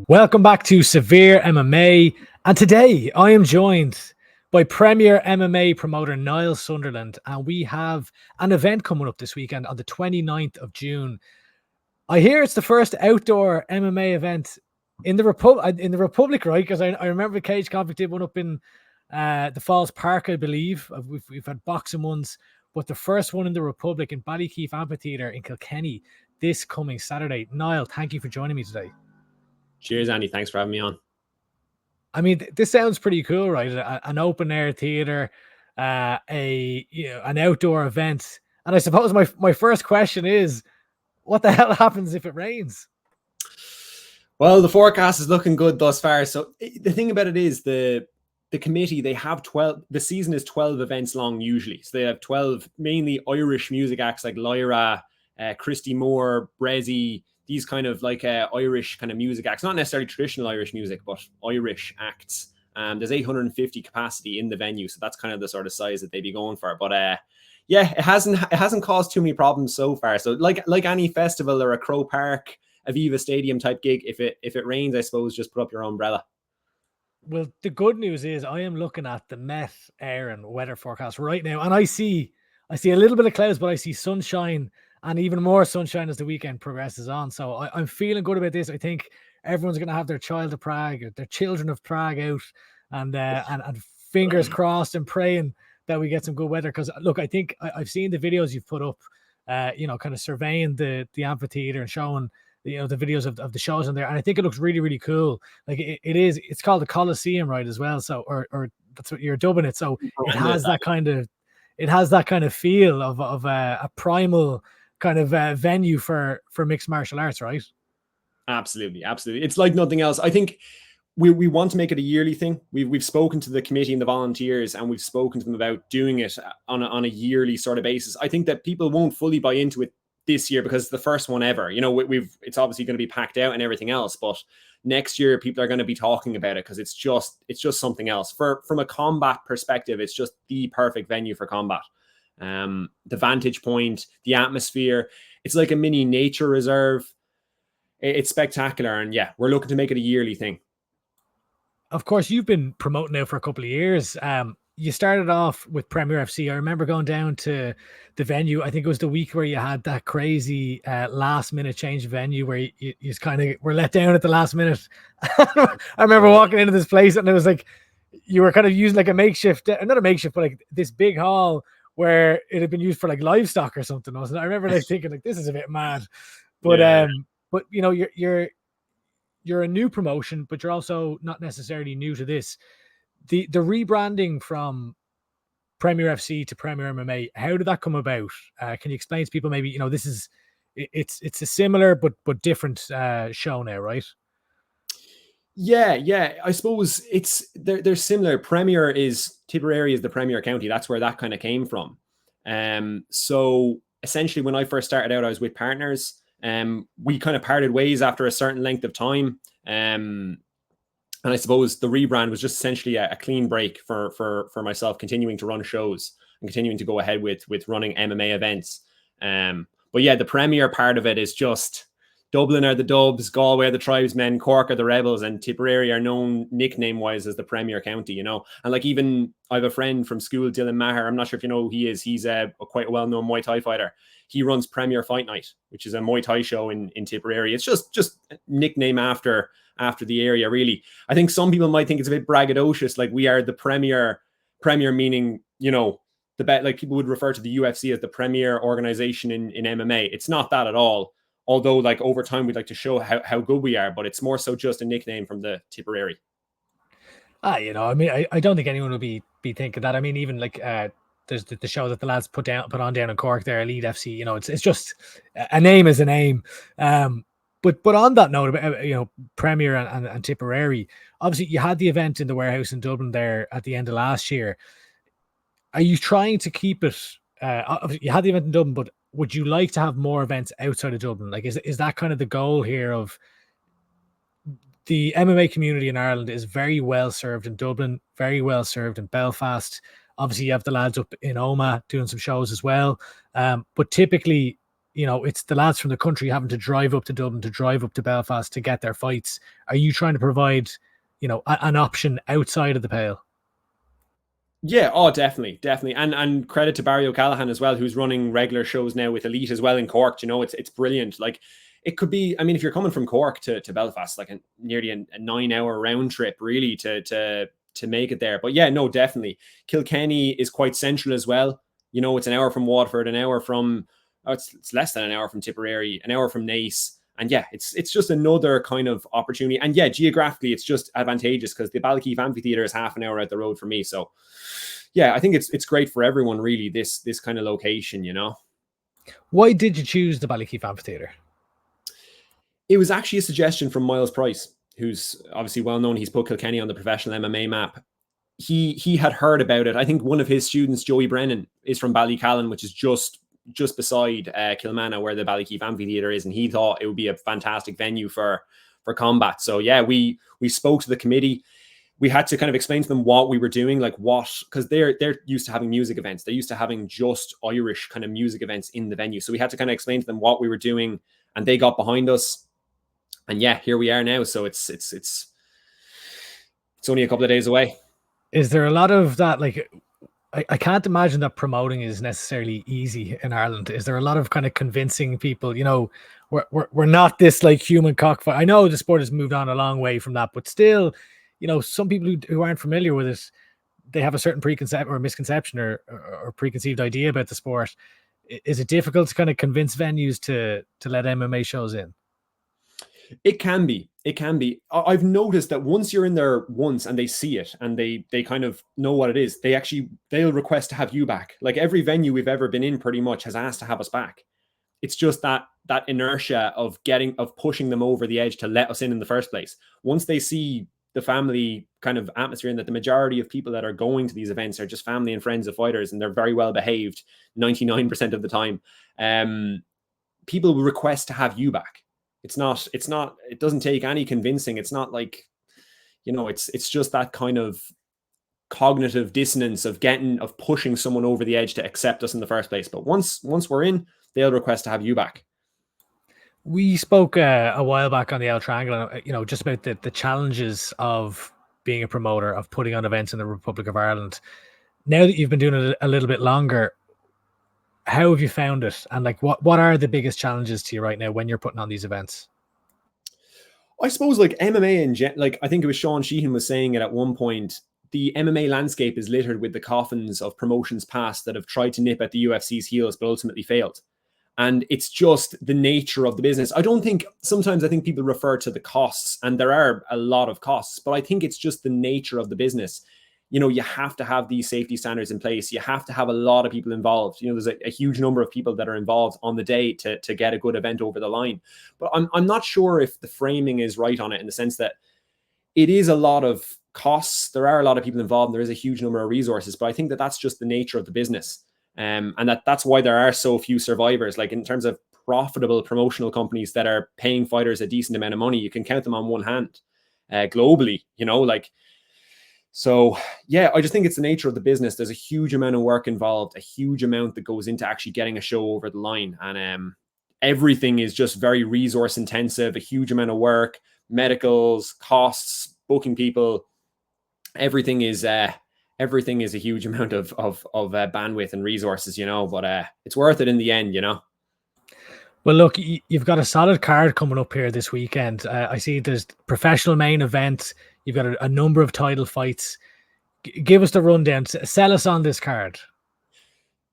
Welcome back to Severe MMA, and today I am joined by Premier MMA promoter Niall Sunderland, and we have an event coming up this weekend on the 29th of June. I hear it's the first outdoor MMA event in the Republic, right? Because I remember Cage Conflict did one up in the Falls Park, I believe. We've had boxing ones, but the first one in the Republic in Ballykeeffe Amphitheatre in Kilkenny this coming Saturday. Niall, thank you for joining me today. Cheers, Andy. Thanks for having me on. I mean, this sounds pretty cool, right? An open air theater, an outdoor event. And I suppose my first question is, what the hell happens if it rains? Well, the forecast is looking good thus far. So the thing about it is the committee, they have 12, the season is 12 events long usually. So they have 12 mainly Irish music acts like Lyra, Christy Moore, Brezzy, these kind of like Irish kind of music acts, not necessarily traditional Irish music, but Irish acts. There's 850 capacity in the venue. So that's kind of the sort of size that they'd be going for. But yeah, it hasn't caused too many problems so far. So like any festival or a Crow Park, Aviva Stadium type gig, if it rains, I suppose, just put up your umbrella. Well, the good news is I am looking at the Met Air and weather forecast right now, and I see a little bit of clouds, but I see sunshine and even more sunshine as the weekend progresses on. So I'm feeling good about this. I think everyone's going to have their child of Prague, or their children of Prague out, and fingers crossed and praying that we get some good weather. Because look, I think I've seen the videos you've put up, kind of surveying the amphitheater and showing the videos of the shows in there, and I think it looks really, really cool. Like it's called the Colosseum, right, as well. So or that's what you're dubbing it. So it has that kind of feel of a primal kind of venue for mixed martial arts, right? Absolutely. It's like nothing else. I think we want to make it a yearly thing. We've spoken to the committee and the volunteers, and we've spoken to them about doing it on a yearly sort of basis. I think that people won't fully buy into it this year because it's the first one ever. It's obviously going to be packed out and everything else, but next year people are going to be talking about it because it's just something else. From a combat perspective, it's just the perfect venue for combat. The vantage point, the atmosphere, it's like a mini nature reserve. It's spectacular, and yeah, we're looking to make it a yearly thing. Of course, you've been promoting now for a couple of years. You started off with Premier FC. I remember going down to the venue. I think it was the week where you had that crazy last minute change of venue where you kind of were let down at the last minute. I remember walking into this place and it was like you were kind of using like a makeshift, not a makeshift, but like this big hall where it had been used for like livestock or something. Wasn't it? I remember like thinking like this is a bit mad, but yeah. But you're a new promotion, but you're also not necessarily new to this. The rebranding from Premier FC to Premier MMA, how did that come about? Can you explain to people maybe, it's a similar but different show now, right? Yeah. I suppose they're similar. Tipperary is the Premier county. That's where that kind of came from. So essentially when I first started out, I was with partners. We kind of parted ways after a certain length of time. And I suppose the rebrand was just essentially a clean break for myself, continuing to run shows and continuing to go ahead with running MMA events. But yeah, the Premier part of it is just Dublin are the Dubs, Galway are the Tribesmen, Cork are the Rebels, and Tipperary are known nickname-wise as the Premier County, And like even I have a friend from school, Dylan Maher. I'm not sure if you know who he is. He's quite a well-known Muay Thai fighter. He runs Premier Fight Night, which is a Muay Thai show in Tipperary. It's just a nickname after the area, really. I think some people might think it's a bit braggadocious, like we are the Premier meaning, the bet, like people would refer to the UFC as the premier organization in MMA. It's not that at all. Although, like over time, we'd like to show how good we are, but it's more so just a nickname from the Tipperary. I mean, I don't think anyone would be thinking that. I mean, even like there's the show that the lads put on down in Cork there, Elite FC. It's just a name is a name. But on that note about Premier and Tipperary, obviously you had the event in the warehouse in Dublin there at the end of last year. Are you trying to keep it? You had the event in Dublin, but would you like to have more events outside of Dublin? Like, is that kind of the goal here? Of the MMA community in Ireland is very well served in Dublin, very well served in Belfast. Obviously, you have the lads up in Oma doing some shows as well. But typically, you know, it's the lads from the country having to drive up to Dublin, to drive up to Belfast to get their fights. Are you trying to provide, you know, an option outside of the pale? Yeah, oh, definitely, definitely, and credit to Barry O'Callaghan as well, who's running regular shows now with Elite as well in Cork. You know, it's brilliant. Like, it could be. I mean, if you're coming from Cork to Belfast, like nearly a 9-hour round trip, really, to make it there. But yeah, no, definitely, Kilkenny is quite central as well. You know, it's an hour from Waterford, an hour from it's less than an hour from Tipperary, an hour from Naas. And yeah, it's just another kind of opportunity. And yeah, geographically, it's just advantageous because the Ballykeeffe Amphitheatre is half an hour out the road for me. So yeah, I think it's great for everyone, really, this kind of location, you know. Why did you choose the Ballykeeffe Amphitheatre? It was actually a suggestion from Miles Price, who's obviously well known. He's put Kilkenny on the professional MMA map. He had heard about it. I think one of his students, Joey Brennan, is from Ballycallan, which is just beside Kilmanagh, where the Ballykeeffe Amphitheatre is, and he thought it would be a fantastic venue for combat. So yeah, we spoke to the committee. We had to kind of explain to them what we were doing, like because they're used to having music events. They're used to having just Irish kind of music events in the venue. So we had to kind of explain to them what we were doing, and they got behind us. And yeah, here we are now. So it's only a couple of days away. Is there a lot of that? Like, I can't imagine that promoting is necessarily easy in Ireland. Is there a lot of kind of convincing people, you know, we're not this like human cockfight? I know the sport has moved on a long way from that, but still, you know, some people who aren't familiar with it, they have a certain preconcept or misconception or preconceived idea about the sport. Is it difficult to kind of convince venues to let MMA shows in? It can be. It can be. I've noticed that once you're in there once and they see it and they kind of know what it is, they'll request to have you back. Like every venue we've ever been in pretty much has asked to have us back. It's just that inertia of pushing them over the edge to let us in the first place. Once they see the family kind of atmosphere and that the majority of people that are going to these events are just family and friends of fighters and they're very well behaved 99% of the time, people will request to have you back. It doesn't take any convincing. It's not like, you know, it's just that kind of cognitive dissonance of pushing someone over the edge to accept us in the first place. But once we're in, they'll request to have you back. We spoke a while back on the El Triangle, you know, just about the challenges of being a promoter, of putting on events in the Republic of Ireland. Now that you've been doing it a little bit longer, how have you found it? And like, what are the biggest challenges to you right now when you're putting on these events? I suppose like MMA like I think it was Sean Sheehan was saying it at one point, the MMA landscape is littered with the coffins of promotions past that have tried to nip at the UFC's heels, but ultimately failed. And it's just the nature of the business. Sometimes I think people refer to the costs, and there are a lot of costs, but I think it's just the nature of the business. You know, you have to have these safety standards in place. You have to have a lot of people involved. You know, there's a huge number of people that are involved on the day to get a good event over the line. But I'm not sure if the framing is right on it, in the sense that it is a lot of costs. There are a lot of people involved, and there is a huge number of resources. But I think that that's just the nature of the business. And that's why there are so few survivors. Like in terms of profitable promotional companies that are paying fighters a decent amount of money, you can count them on one hand globally, you know, like. So yeah, I just think it's the nature of the business. There's a huge amount of work involved, a huge amount that goes into actually getting a show over the line. And everything is just very resource intensive, a huge amount of work, medicals, costs, booking people. Everything is a huge amount of bandwidth and resources, you know, but it's worth it in the end, you know. Well, look, you've got a solid card coming up here this weekend. I see there's professional main event. You've got a number of title fights. Give us the rundown. Sell us on this card.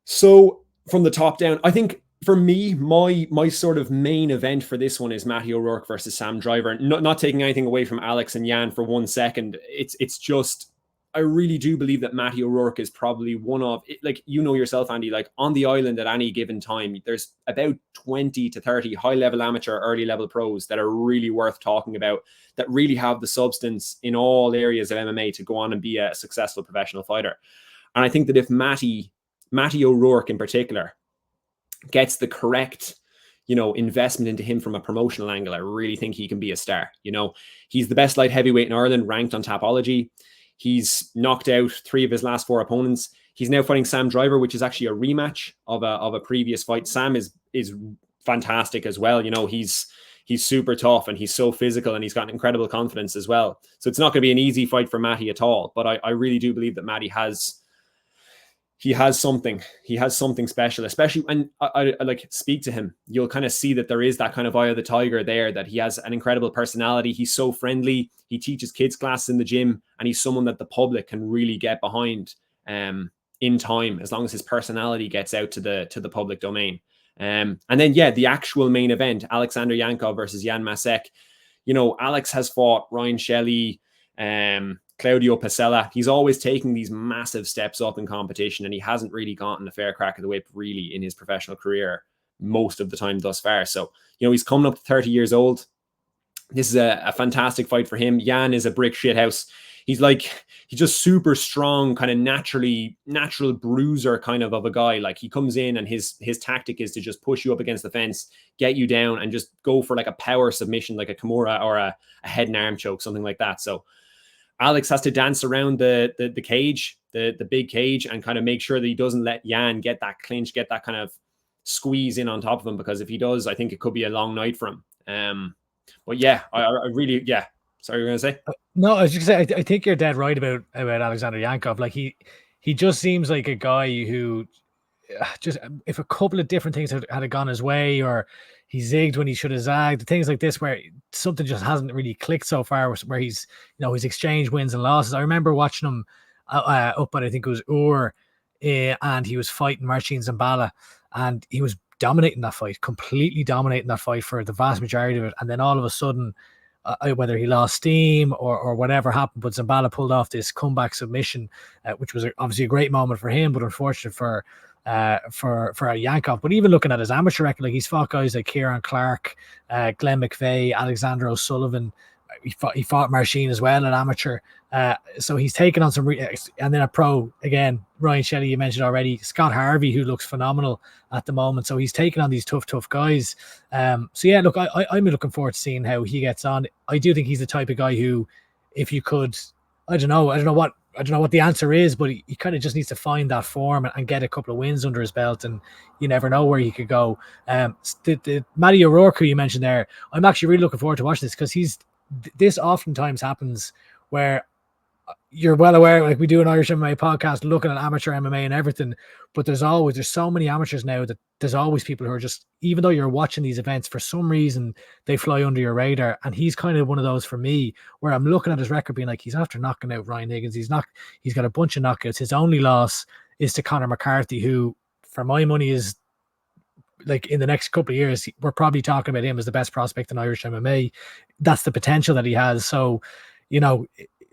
So from the top down, I think for me, my sort of main event for this one is Matty O'Rourke versus Sam Driver. Not taking anything away from Alex and Jan for 1 second. It's just, I really do believe that Matty O'Rourke is probably one of, like, you know yourself, Andy, like on the island at any given time, there's about 20 to 30 high-level amateur, early-level pros that are really worth talking about, that really have the substance in all areas of MMA to go on and be a successful professional fighter. And I think that if Matty O'Rourke in particular gets the correct, you know, investment into him from a promotional angle, I really think he can be a star. You know, he's the best light heavyweight in Ireland, ranked on Tapology. He's knocked out 3 of his last 4 opponents. He's now fighting Sam Driver, which is actually a rematch of a previous fight. Sam is fantastic as well. You know, he's super tough and he's so physical and he's got incredible confidence as well. So it's not going to be an easy fight for Matty at all. But I really do believe that Matty has something special, especially when I like speak to him. You'll kind of see that there is that kind of eye of the tiger there, that he has an incredible personality. He's so friendly. He teaches kids classes in the gym, and he's someone that the public can really get behind in time, as long as his personality gets out to the public domain. And then, yeah, the actual main event, Alexander Yankov versus Jan Masek. You know, Alex has fought Ryan Shelley, Claudio Pasella. He's always taking these massive steps up in competition, and he hasn't really gotten a fair crack of the whip really in his professional career most of the time thus far. So, you know, he's coming up to 30 years old. This is a fantastic fight for him. Jan is a brick shithouse. He's just super strong, kind of natural bruiser kind of a guy. Like, he comes in and his tactic is to just push you up against the fence, get you down, and just go for like a power submission, like a Kimura or a head and arm choke, something like that. So Alex has to dance around the cage, the big cage, and kind of make sure that he doesn't let Jan get that clinch, get that kind of squeeze in on top of him, because if he does, I think it could be a long night for him. But yeah, I really, yeah. Sorry, you were going to say? No, I was just going to say, I think you're dead right about Alexander Yankov. Like, he just seems like a guy who just, if a couple of different things had gone his way, or he zigged when he should have zagged, things like this, where something just hasn't really clicked so far, where he's, you know, he's exchanged wins and losses. I remember watching him up at, I think it was Ur, and he was fighting Marcin Zambala, and he was dominating that fight, completely dominating that fight for the vast majority of it. And then all of a sudden, whether he lost steam or whatever happened, but Zambala pulled off this comeback submission, which was obviously a great moment for him, but unfortunate for Yankov. But even looking at his amateur record, like, he's fought guys like Kieran Clark, Glenn McVeigh, Alexander O'Sullivan. He fought Marcin as well at amateur. So he's taken on some, and then a pro again, Ryan Shelley, you mentioned already, Scott Harvey, who looks phenomenal at the moment. So he's taken on these tough guys. So yeah, look, I'm looking forward to seeing how he gets on. I do think he's the type of guy who, if you could, I don't know what the answer is, but he kind of just needs to find that form and get a couple of wins under his belt, and you never know where he could go. The Matty O'Rourke, who you mentioned there, I'm actually really looking forward to watching this, because this oftentimes happens where you're well aware, like we do an Irish MMA podcast looking at amateur MMA and everything, but there's so many amateurs now that there's always people who are just, even though you're watching these events, for some reason they fly under your radar. And he's kind of one of those for me, where I'm looking at his record being like, he's after knocking out Ryan Higgins. He's got a bunch of knockouts. His only loss is to Conor McCarthy, who for my money is, like, in the next couple of years, we're probably talking about him as the best prospect in Irish MMA. That's the potential that he has. So, you know,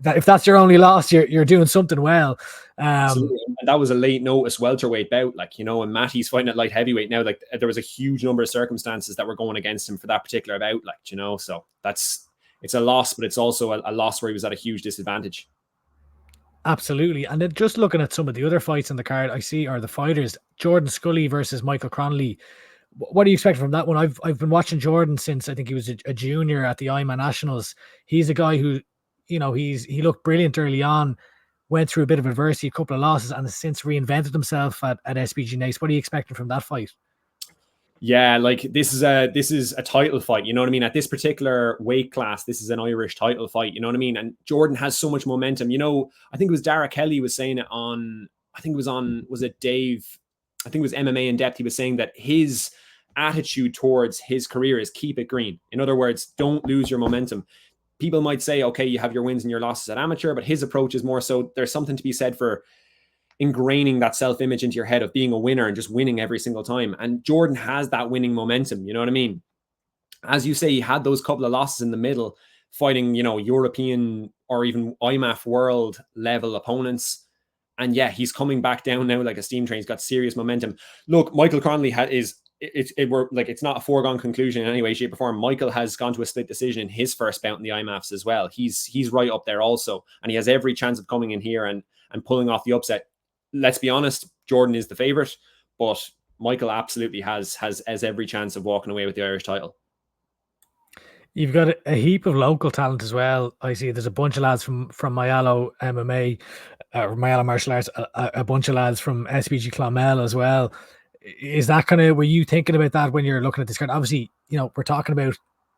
that if that's your only loss, you're doing something well. And that was a late notice welterweight bout, like, you know, and Matty's fighting at light heavyweight now. Like, there was a huge number of circumstances that were going against him for that particular bout, like, you know. So it's a loss, but it's also a loss where he was at a huge disadvantage. Absolutely. And then just looking at some of the other fights on the card, I see are the fighters, Jordan Scully versus Michael Cronley. What do you expect from that one? I've been watching Jordan since I think he was a junior at the IMA Nationals. He's a guy who, you know, he looked brilliant early on, went through a bit of adversity, a couple of losses, and has since reinvented himself at SBG Nace. What are you expecting from that fight? Yeah, like, this is a title fight, you know what I mean? At this particular weight class, this is an Irish title fight, you know what I mean? And Jordan has so much momentum. You know, I think it was Dara Kelly was saying it on, I think it was on, was it Dave? I think it was MMA in Depth. He was saying that his attitude towards his career is keep it green. In other words, don't lose your momentum. People might say, okay, you have your wins and your losses at amateur, but his approach is more so, there's something to be said for ingraining that self-image into your head of being a winner and just winning every single time. And Jordan has that winning momentum, you know what I mean? As you say, he had those couple of losses in the middle, fighting, you know, European or even IMAF world level opponents. And yeah, he's coming back down now like a steam train. He's got serious momentum. Look, Michael Cronley it's not a foregone conclusion in any way, shape, or form. Michael has gone to a split decision in his first bout in the IMAFs as well. He's right up there also, and he has every chance of coming in here and pulling off the upset. Let's be honest, Jordan is the favorite, but Michael absolutely has every chance of walking away with the Irish title. You've got a heap of local talent as well. I see there's a bunch of lads from Mayalo MMA, Mayalo Martial Arts, a bunch of lads from SBG Clonmel as well. Is that kind of, were you thinking about that when you're looking at this card? Obviously, we're talking about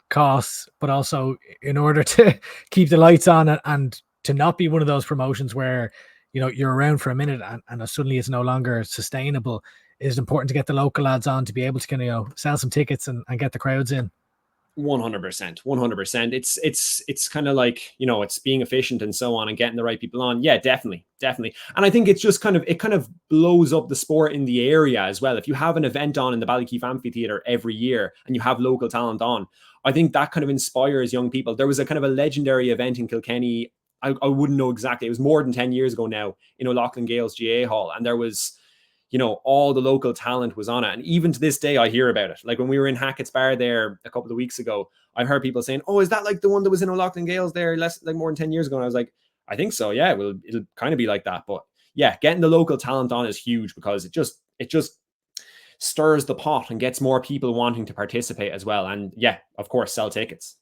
costs, but also in order to keep the lights on and to not be one of those promotions where, you're around for a minute and suddenly it's no longer sustainable, it is important to get the local lads on to be able to kind of, sell some tickets and get the crowds in. 100%. It's kind of like, it's being efficient and so on and getting the right people on. Yeah, definitely. And I think it's just kind of blows up the sport in the area as well. If you have an event on in the Ballykeeffe Amphitheatre every year and you have local talent on, I think that kind of inspires young people. There was a kind of a legendary event in Kilkenny. I wouldn't know exactly. It was more than 10 years ago now in O'Loughlin Gales GA Hall. And there was, all the local talent was on it. And even to this day, I hear about it. Like when we were in Hackett's Bar there a couple of weeks ago, I've heard people saying, oh, is that like the one that was in O'Loughlin Gales there more than 10 years ago? And I was like, I think so. Yeah, well, it'll kind of be like that. But yeah, getting the local talent on is huge because it just stirs the pot and gets more people wanting to participate as well. And yeah, of course, sell tickets.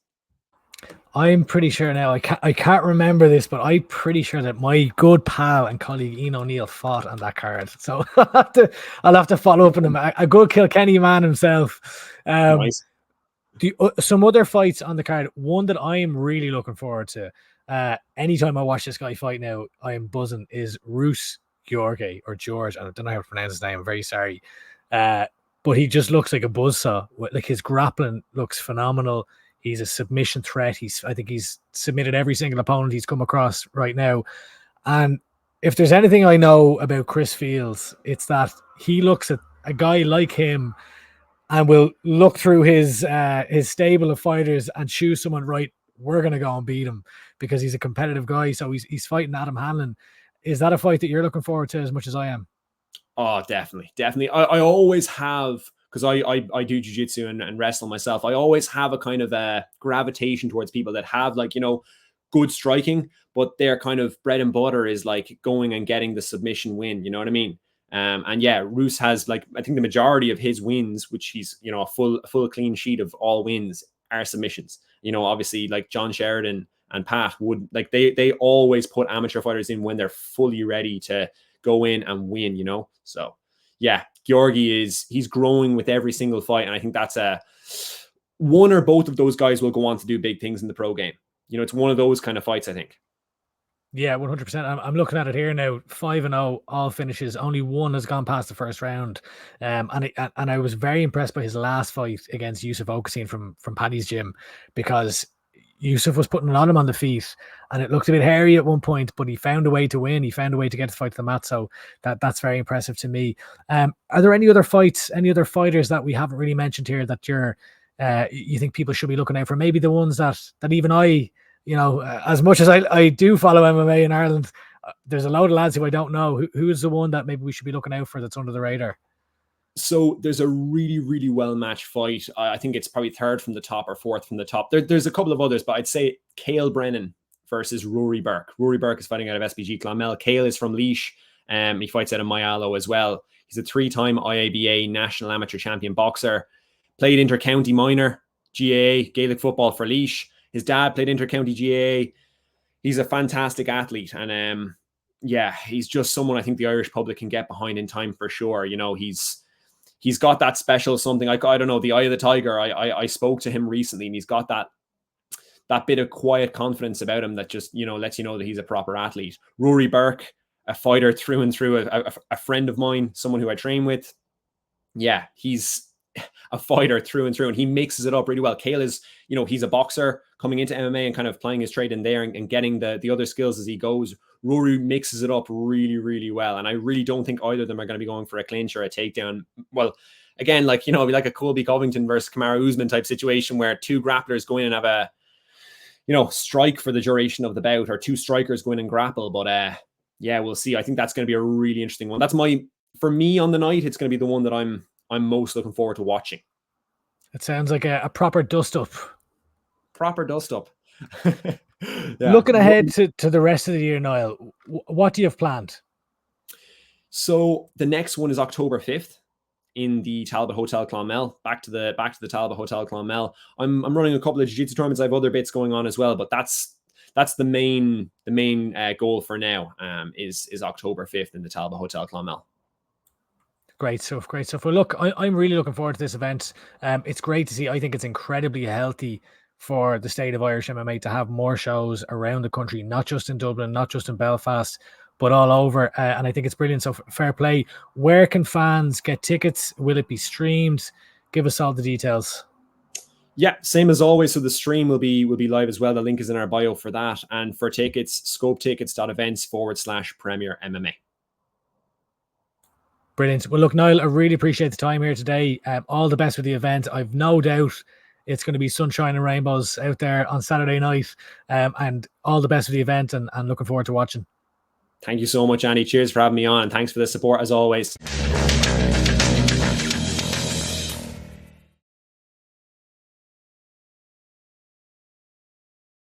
I'm pretty sure now, I can't remember this, but I'm pretty sure that my good pal and colleague Ian O'Neill fought on that card. So I'll have to follow up on him. A good Kilkenny man himself. Nice. Some other fights on the card. One that I am really looking forward to. Anytime I watch this guy fight now, I am buzzing. Is Rus George, I don't know how to pronounce his name. I'm very sorry. But he just looks like a buzzsaw. Like his grappling looks phenomenal. He's a submission threat. I think he's submitted every single opponent he's come across right now. And if there's anything I know about Chris Fields, it's that he looks at a guy like him and will look through his stable of fighters and choose someone, right, we're going to go and beat him because he's a competitive guy. So he's fighting Adam Hanlon. Is that a fight that you're looking forward to as much as I am? Oh, definitely. I always have, because I do jiu-jitsu and wrestle myself. I always have a kind of a gravitation towards people that have like, good striking, but their kind of bread and butter is like going and getting the submission win. You know what I mean? And yeah, Rus has like, I think the majority of his wins, which he's, a full clean sheet of all wins are submissions. Obviously like John Sheridan and Pat would like, they always put amateur fighters in when they're fully ready to go in and win, So yeah, Georgi he's growing with every single fight. And I think that's one or both of those guys will go on to do big things in the pro game. It's one of those kind of fights, I think. Yeah, 100%. I'm looking at it here now. 5-0, all finishes. Only one has gone past the first round. And I was very impressed by his last fight against Yusuf Okasin from Paddy's gym, because Yusuf was putting a lot of him on the feet and it looked a bit hairy at one point, but he found a way to win. He found a way to get the fight to the mat. So that's very impressive to me. Are there any other fights, any other fighters that we haven't really mentioned here that you think people should be looking out for? Maybe the ones that even I, as much as I do follow MMA in Ireland, there's a load of lads who I don't know. Who is the one that maybe we should be looking out for that's under the radar? So there's a really, really well-matched fight. I think it's probably third from the top or fourth from the top. There's a couple of others, but I'd say Cale Brennan versus Rory Burke. Rory Burke is fighting out of SBG Clonmel. Cale is from Laois. He fights out of Mayalo as well. He's a 3-time IABA National Amateur Champion boxer. Played inter-county minor, GAA, Gaelic football for Laois. His dad played inter-county GAA. He's a fantastic athlete. And yeah, he's just someone I think the Irish public can get behind in time for sure. He's got that special something. I don't know, the eye of the tiger. I spoke to him recently and he's got that bit of quiet confidence about him that just, lets you know that he's a proper athlete. Rory Burke, a fighter through and through, a friend of mine, someone who I train with. Yeah, he's a fighter through and through, and he mixes it up really well. Cale is, he's a boxer coming into MMA and kind of playing his trade in there and getting the other skills as he goes. Rory mixes it up really, really well. And I really don't think either of them are going to be going for a clinch or a takedown. Well, again, like, it'd be like a Colby Covington versus Kamaru Usman type situation where two grapplers go in and have a, strike for the duration of the bout, or two strikers go in and grapple. But yeah, we'll see. I think that's going to be a really interesting one. For me on the night, it's going to be the one that I'm most looking forward to watching. It sounds like a proper dust-up. Proper dust-up. Yeah. Looking ahead to the rest of the year, Niall, what do you have planned? So the next one is October 5th in the Talbot Hotel Clonmel. Back to the Talbot Hotel Clonmel. I'm running a couple of jiu-jitsu tournaments. I have other bits going on as well, but that's the main goal for now. Is October 5th in the Talbot Hotel Clonmel. Great stuff, great stuff. Well, look, I'm really looking forward to this event. It's great to see. I think it's incredibly healthy for the state of Irish MMA to have more shows around the country, not just in Dublin, not just in Belfast, but all over. And I think it's brilliant. So fair play. Where can fans get tickets? Will it be streamed? Give us all the details. Yeah, same as always. So the stream will be live as well. The link is in our bio for that. And for tickets, scopetickets.events/Premier MMA. Brilliant. Well, look, Niall, I really appreciate the time here today. All the best with the event. I've no doubt it's going to be sunshine and rainbows out there on Saturday night. And all the best with the event, and looking forward to watching. Thank you so much, Andy. Cheers for having me on, and thanks for the support as always.